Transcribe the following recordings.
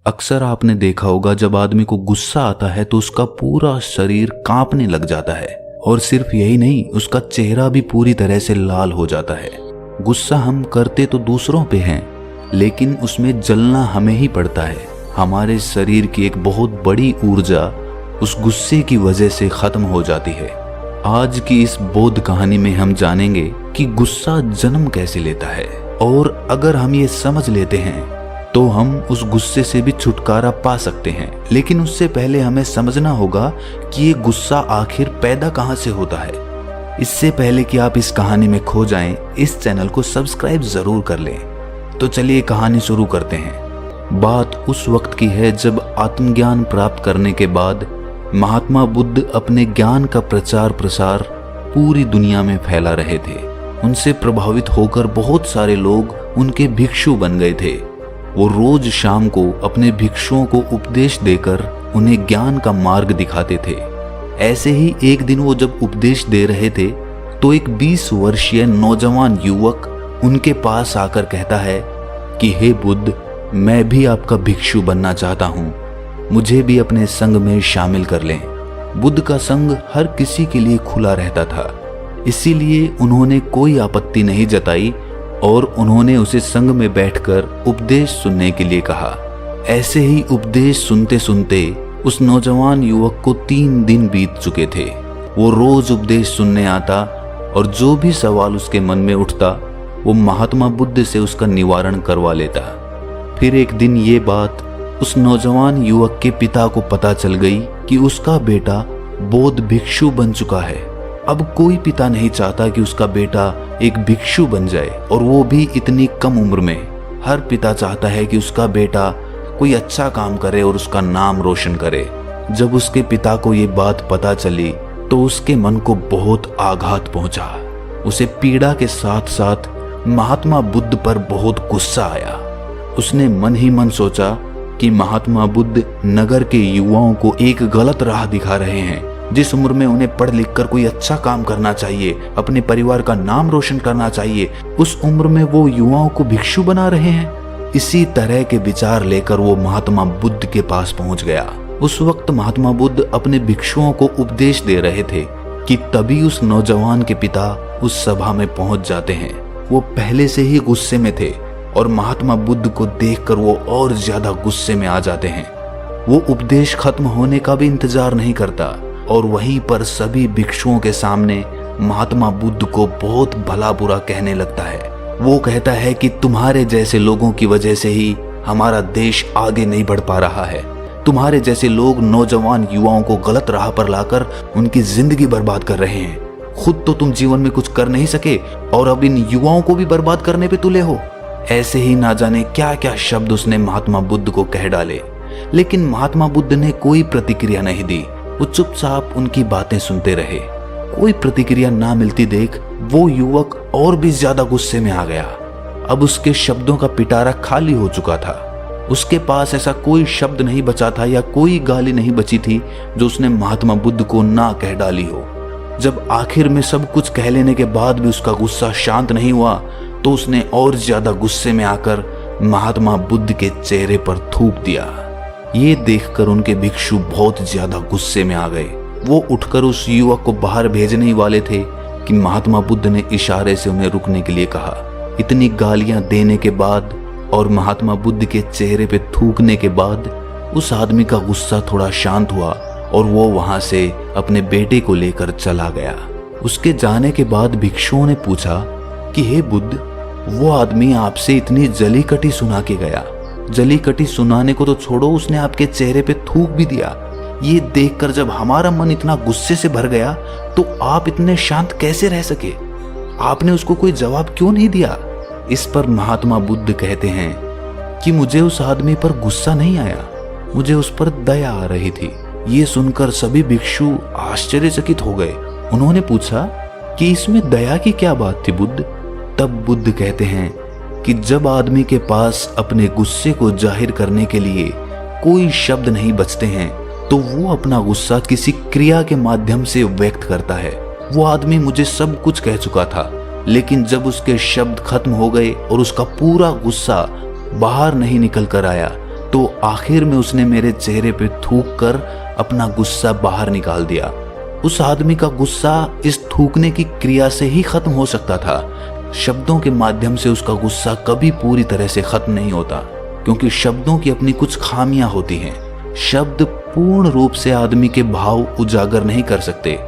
अक्सर आपने देखा होगा जब आदमी को गुस्सा आता है तो उसका पूरा शरीर कांपने लग जाता है और सिर्फ यही नहीं, उसका चेहरा भी पूरी तरह से लाल हो जाता है। गुस्सा हम करते तो दूसरों पे हैं, लेकिन उसमें जलना हमें ही पड़ता है। हमारे शरीर की एक बहुत बड़ी ऊर्जा उस गुस्से की वजह से खत्म हो जाती है। आज की इस बोध कहानी में हम जानेंगे कि गुस्सा जन्म कैसे लेता है, और अगर हम ये समझ लेते हैं तो हम उस गुस्से से भी छुटकारा पा सकते हैं। लेकिन उससे पहले हमें समझना होगा कि ये गुस्सा आखिर पैदा कहाँ से होता है। इससे पहले कि आप इस कहानी में खो जाएं, इस चैनल को सब्सक्राइब जरूर कर लें। तो चलिए कहानी शुरू करते हैं। बात उस वक्त की है जब आत्मज्ञान प्राप्त करने के बाद महात्मा बुद्ध अपने ज्ञान का प्रचार प्रसार पूरी दुनिया में फैला रहे थे। उनसे प्रभावित होकर बहुत सारे लोग उनके भिक्षु बन गए थे। वो रोज शाम को अपने भिक्षुओं को उपदेश देकर उन्हें ज्ञान का मार्ग दिखाते थे। ऐसे ही एक दिन वो जब उपदेश दे रहे थे तो एक 20 वर्षीय नौजवान युवक उनके पास आकर कहता है कि हे बुद्ध, मैं भी आपका भिक्षु बनना चाहता हूँ, मुझे भी अपने संघ में शामिल कर लें। बुद्ध का संघ हर किसी के लिए खुला रहता था, इसीलिए उन्होंने कोई आपत्ति नहीं जताई और उन्होंने उसे संघ में बैठकर उपदेश सुनने के लिए कहा। ऐसे ही उपदेश सुनते सुनते उस नौजवान युवक को 3 दिन बीत चुके थे। वो रोज उपदेश सुनने आता और जो भी सवाल उसके मन में उठता वो महात्मा बुद्ध से उसका निवारण करवा लेता। फिर एक दिन ये बात उस नौजवान युवक के पिता को पता चल गई कि उसका बेटा बौद्ध भिक्षु बन चुका है। अब कोई पिता नहीं चाहता कि उसका बेटा एक भिक्षु बन जाए, और वो भी इतनी कम उम्र में। हर पिता चाहता है कि उसका बेटा कोई अच्छा काम करे और उसका नाम रोशन करे। जब उसके पिता को ये बात पता चली तो उसके मन को बहुत आघात पहुंचा। उसे पीड़ा के साथ साथ महात्मा बुद्ध पर बहुत गुस्सा आया। उसने मन ही मन सोचा कि महात्मा बुद्ध नगर के युवाओं को एक गलत राह दिखा रहे हैं। जिस उम्र में उन्हें पढ़ लिख कर कोई अच्छा काम करना चाहिए, अपने परिवार का नाम रोशन करना चाहिए, उस उम्र में वो युवाओं को भिक्षु बना रहे हैं। इसी तरह के विचार लेकर वो महात्मा बुद्ध के पास पहुंच गया। उस वक्त महात्मा बुद्ध अपने भिक्षुओं को उपदेश दे रहे थे कि तभी उस नौजवान के पिता उस सभा में पहुंच जाते हैं। वो पहले से ही गुस्से में थे और महात्मा बुद्ध को देखकर वो और ज्यादा गुस्से में आ जाते हैं। वो उपदेश खत्म होने का भी इंतजार नहीं करता और वहीं पर सभी भिक्षुओं के सामने महात्मा बुद्ध को बहुत भला बुरा कहने लगता है। वो कहता है कि तुम्हारे जैसे लोगों की वजह से ही हमारा देश आगे नहीं बढ़ पा रहा है। तुम्हारे जैसे लोग नौजवान युवाओं को गलत राह पर लाकर उनकी जिंदगी बर्बाद कर रहे हैं। खुद तो तुम जीवन में कुछ कर नहीं सके और अब इन युवाओं को भी बर्बाद करने पे तुले हो। ऐसे ही ना जाने क्या क्या शब्द उसने महात्मा बुद्ध को कह डाले, लेकिन महात्मा बुद्ध ने कोई प्रतिक्रिया नहीं दी। वो चुपचाप उनकी बातें सुनते रहे। कोई प्रतिक्रिया ना मिलती देख वो युवक और भी ज्यादा गुस्से में आ गया। अब उसके शब्दों का पिटारा खाली हो चुका था। उसके पास ऐसा कोई शब्द नहीं बचा था या कोई गाली नहीं बची थी जो उसने महात्मा बुद्ध को ना कह डाली हो। जब आखिर में सब कुछ कह लेने के बाद भी उसका गुस्सा शांत नहीं हुआ तो उसने और ज्यादा गुस्से में आकर महात्मा बुद्ध के चेहरे पर थूक दिया। ये देखकर उनके भिक्षु बहुत ज्यादा गुस्से में आ गए। वो उठकर उस युवक को बाहर भेजने ही वाले थे कि महात्मा बुद्ध ने इशारे से उन्हें रुकने के लिए कहा। इतनी गालियां देने के बाद और महात्मा बुद्ध के चेहरे पे थूकने के बाद उस आदमी का गुस्सा थोड़ा शांत हुआ और वो वहां से अपने बेटे को लेकर चला गया। उसके जाने के बाद भिक्षुओं ने पूछा कि हे बुद्ध, वो आदमी आपसे इतनी जली कटी सुना के गया। जली कटी सुनाने को तो छोड़ो, उसने आपके चेहरे पे थूक भी दिया। ये देखकर जब हमारा मन इतना गुस्से से भर गया तो आप इतने शांत कैसे रह सके? आपने उसको कोई जवाब क्यों नहीं दिया? इस पर महात्मा बुद्ध कहते हैं कि मुझे उस आदमी पर गुस्सा नहीं आया, मुझे उस पर दया आ रही थी। ये सुनकर सभी भिक्षु आश्चर्यचकित हो गए। उन्होंने पूछा कि इसमें दया की क्या बात थी बुद्ध? तब बुद्ध कहते हैं कि जब आदमी के पास अपने गुस्से को जाहिर करने के लिए कोई शब्द नहीं बचते हैं तो वो अपना गुस्सा किसी क्रिया के माध्यम से व्यक्त करता है। वो आदमी मुझे सब कुछ कह चुका था, लेकिन जब उसके शब्द खत्म हो गए और उसका पूरा गुस्सा बाहर नहीं निकल कर आया तो आखिर में उसने मेरे चेहरे पे थूक कर अपना गुस्सा बाहर निकाल दिया। उस आदमी का गुस्सा इस थूकने की क्रिया से ही खत्म हो सकता था। शब्दों के माध्यम से उसका गुस्सा कभी पूरी तरह से खत्म नहीं होता, क्योंकि शब्दों की अपनी कुछ खामियां होती हैं। शब्द पूर्ण रूप से आदमी के भाव उजागर नहीं कर सकते,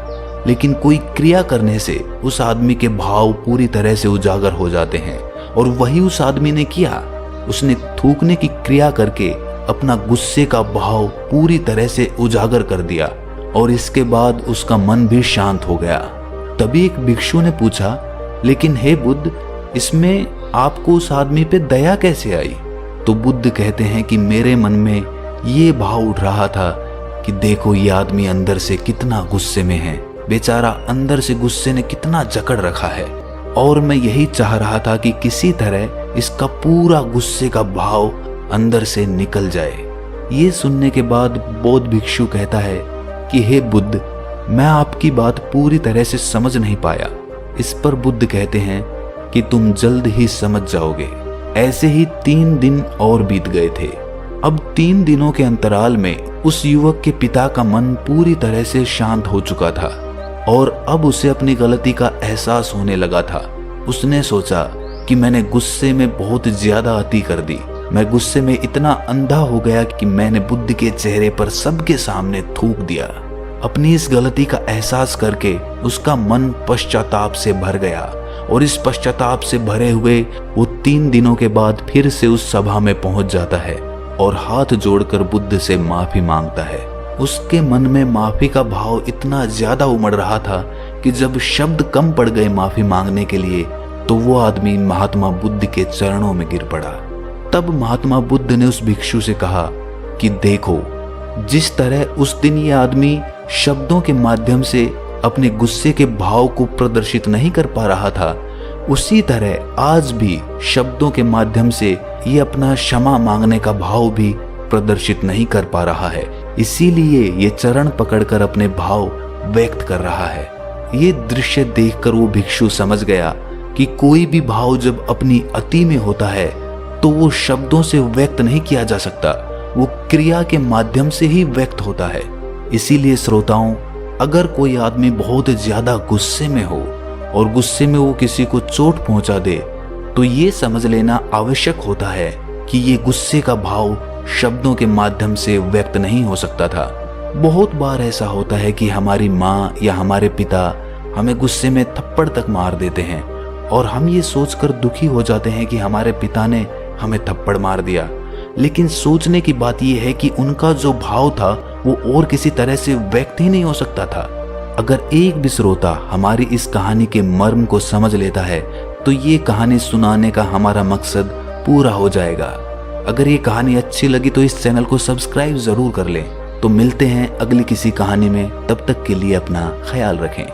लेकिन कोई क्रिया करने से उस आदमी के भाव पूरी तरह से उजागर हो जाते हैं। और वही उस आदमी ने किया। उसने थूकने की क्रिया करके अपना गुस्से का भाव पूरी तरह से उजागर कर दिया, और इसके बाद उसका मन भी शांत हो गया। तभी एक भिक्षु ने पूछा, लेकिन हे बुद्ध, इसमें आपको उस आदमी पे दया कैसे आई? तो बुद्ध कहते हैं कि मेरे मन में ये भाव उठ रहा था कि देखो ये आदमी अंदर से कितना गुस्से में है, बेचारा अंदर से गुस्से ने कितना जकड़ रखा है, और मैं यही चाह रहा था कि किसी तरह इसका पूरा गुस्से का भाव अंदर से निकल जाए। ये सुनने के बाद बौद्ध भिक्षु कहता है कि हे बुद्ध, मैं आपकी बात पूरी तरह से समझ नहीं पाया। इस पर बुद्ध कहते हैं कि तुम जल्द ही समझ जाओगे। ऐसे ही 3 दिन और बीत गए थे। अब 3 दिनों के अंतराल में उस युवक के पिता का मन पूरी तरह से शांत हो चुका था, और अब उसे अपनी गलती का एहसास होने लगा था। उसने सोचा कि मैंने गुस्से में बहुत ज्यादा अति कर दी। मैं गुस्से में इतना अंधा हो गया कि मैंने बुद्ध के चेहरे पर सबके सामने थूक दिया। अपनी इस गलती का एहसास करके उसका मन पश्चाताप से भर गया, और इस पश्चाताप से भरे हुए वो 3 दिनों के बाद फिर से उस सभा में पहुंच जाता है और हाथ जोड़कर बुद्ध से माफी मांगता है। उसके मन में माफी का भाव इतना ज्यादा उमड़ रहा था कि जब शब्द कम पड़ गए माफी मांगने के लिए, तो वो आदमी महात्मा बुद्ध के चरणों में गिर पड़ा। तब महात्मा बुद्ध ने उस भिक्षु से कहा कि देखो, जिस तरह उस दिन ये आदमी शब्दों के माध्यम से अपने गुस्से के भाव को प्रदर्शित नहीं कर पा रहा था, उसी तरह आज भी शब्दों के माध्यम से ये अपना क्षमा मांगने का भाव भी प्रदर्शित नहीं कर पा रहा है। इसीलिए ये चरण पकड़कर अपने भाव व्यक्त कर रहा है। ये दृश्य देखकर वो भिक्षु समझ गया कि कोई भी भाव जब अपनी अति में होता है तो वो शब्दों से व्यक्त नहीं किया जा सकता, वो क्रिया के माध्यम से ही व्यक्त होता है। इसीलिए श्रोताओं, अगर कोई आदमी बहुत ज्यादा गुस्से में हो और गुस्से में वो किसी को चोट पहुंचा दे, तो ये समझ लेना आवश्यक होता है कि ये गुस्से का भाव शब्दों के माध्यम से व्यक्त नहीं हो सकता था। बहुत बार ऐसा होता है कि हमारी माँ या हमारे पिता हमें गुस्से में थप्पड़ तक मार देते हैं, और हम ये सोचकर दुखी हो जाते हैं कि हमारे पिता ने हमें थप्पड़ मार दिया। लेकिन सोचने की बात यह है कि उनका जो भाव था वो और किसी तरह से व्यक्त ही नहीं हो सकता था। अगर एक भी श्रोता हमारी इस कहानी के मर्म को समझ लेता है, तो ये कहानी सुनाने का हमारा मकसद पूरा हो जाएगा। अगर ये कहानी अच्छी लगी तो इस चैनल को सब्सक्राइब जरूर कर लें। तो मिलते हैं अगली किसी कहानी में, तब तक के लिए अपना ख्याल रखें।